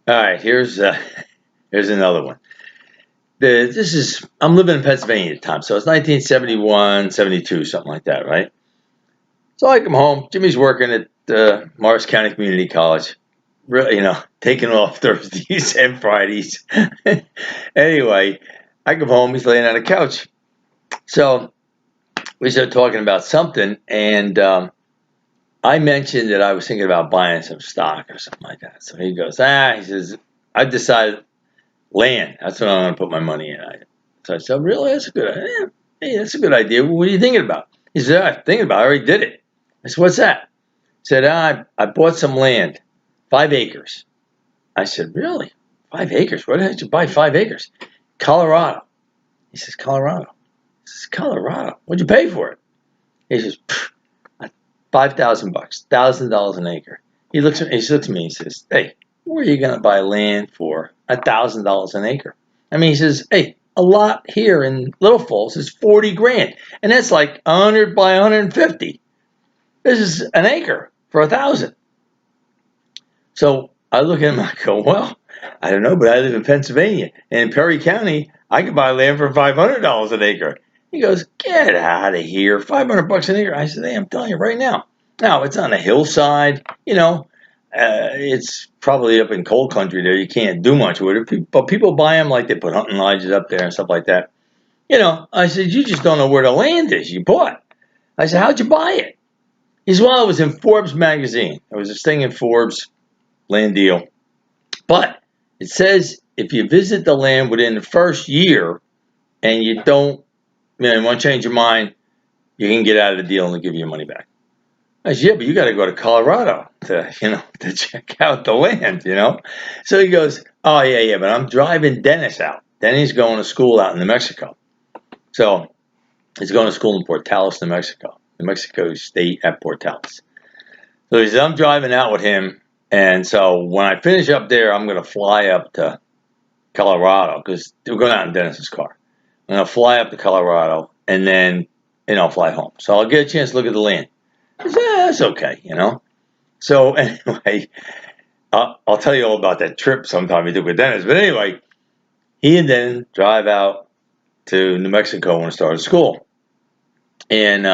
All right, here's another one. I'm living in Pennsylvania at the time, so it's 1971, 72, something like that, right? So I come home. Jimmy's working at Morris County Community College, really, taking off Thursdays and Fridays. Anyway, I come home. He's laying on a couch. So we started talking about something, and I mentioned that I was thinking about buying some stock or something like that. So he goes, he says, I decided land. That's what I'm going to put my money in. So I said, really? That's a good idea. Hey, that's a good idea. What are you thinking about? He said, I'm thinking about it. I already did it. I said, what's that? He said, I bought some land, 5 acres. I said, really? 5 acres? Where did you buy 5 acres? Colorado. He says, Colorado. He says, Colorado. What'd you pay for it? He says, $5,000, $1,000 an acre. He looks at me. He says, "Hey, where are you going to buy land for $1,000 an acre?" I mean, he says, "Hey, a lot here in Little Falls is 40 grand, and that's like 100 by 150. This is an acre for 1,000." So I look at him. I go, "Well, I don't know, but I live in Pennsylvania, and in Perry County, I could buy land for $500 an acre." He goes, "Get out of here, $500 an acre." I said, "Hey, I'm telling you right now. Now it's on a hillside, it's probably up in coal country there. You can't do much with it, but people buy them like they put hunting lodges up there and stuff like that. I said, you just don't know where the land is you bought." I said, "How'd you buy it?" He said, "Well, it was in Forbes magazine. There was this thing in Forbes, land deal. But it says if you visit the land within the first year and you don't, you want to change your mind, you can get out of the deal and they'll give you your money back." I said, "Yeah, but you got to go to Colorado to check out the land. So he goes, "Oh, yeah, but I'm driving Dennis out. Denny's going to school out in New Mexico. So he's going to school in Portales, New Mexico, New Mexico State at Portales. So he said, I'm driving out with him. And so when I finish up there, I'm going to fly up to Colorado because we're going out in Dennis's car. I'm going to fly up to Colorado and then, fly home. So I'll get a chance to look at the land." I said, "That's okay. So anyway, I'll tell you all about that trip sometime we took with Dennis. But anyway, he and then drive out to New Mexico when he started school. And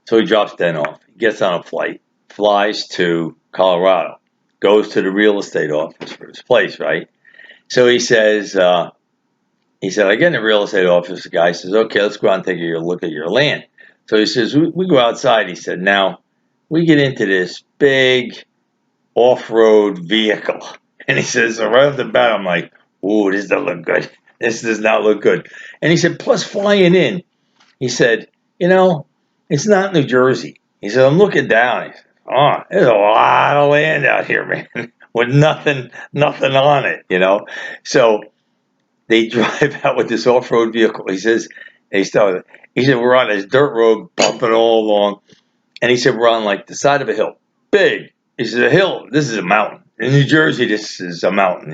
so he drops Den off. He gets on a flight, flies to Colorado, goes to the real estate office for his place, right? So he says, I get in the real estate office. The guy says, "Okay, let's go out and take a look at your land." So he says, we go outside. He said, "Now, we get into this big off-road vehicle." And he says, so right off the bat, I'm like, "Ooh, this doesn't look good. This does not look good." And he said, plus flying in, he said, it's not New Jersey. He said, "I'm looking down." He said, "Oh, there's a lot of land out here, man, with nothing on it. So they drive out with this off-road vehicle. He says, he said, "We're on this dirt road bumping all along." And he said, "We're on like the side of a hill. Big." He said, "A hill, this is a mountain. In New Jersey, this is a mountain.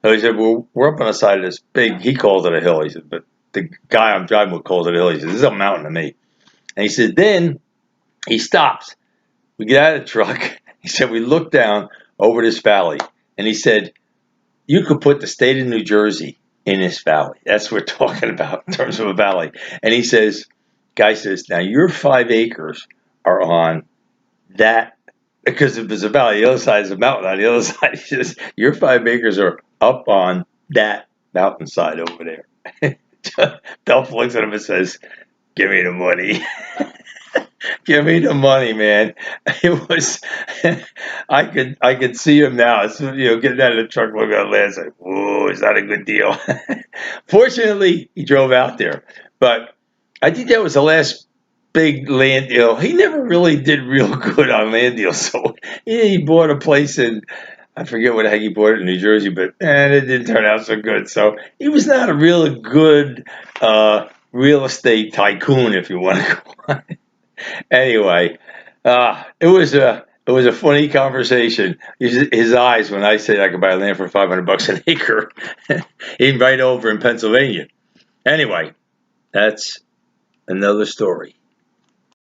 So he said, we're up on the side of this big, he calls it a hill. He said, but the guy I'm driving with calls it a hill. He said, this is a mountain to me. And he said, then he stops. We get out of the truck. He said, we look down over this valley. And he said, you could put the state of New Jersey in this valley. That's what we're talking about in terms of a valley." And he says, guy says, "Now your 5 acres are on that," because if it's a valley, the other side is a mountain. On the other side, he says, "Your 5 acres are up on that mountainside over there." Duff looks at him and says, "Give me the money." Give me the money, man. It was, I could see him now. So, getting out of the truck, looking at the land, like, "Whoa, is that a good deal?" Fortunately, he drove out there, but I think that was the last big land deal. He never really did real good on land deals. So he bought a place in, I forget what the heck he bought it in New Jersey, but it didn't turn out so good. So he was not a really good real estate tycoon, if you want to call it. Anyway, it was a funny conversation. His eyes when I said I could buy land for $500 an acre, in right over in Pennsylvania. Anyway, that's another story.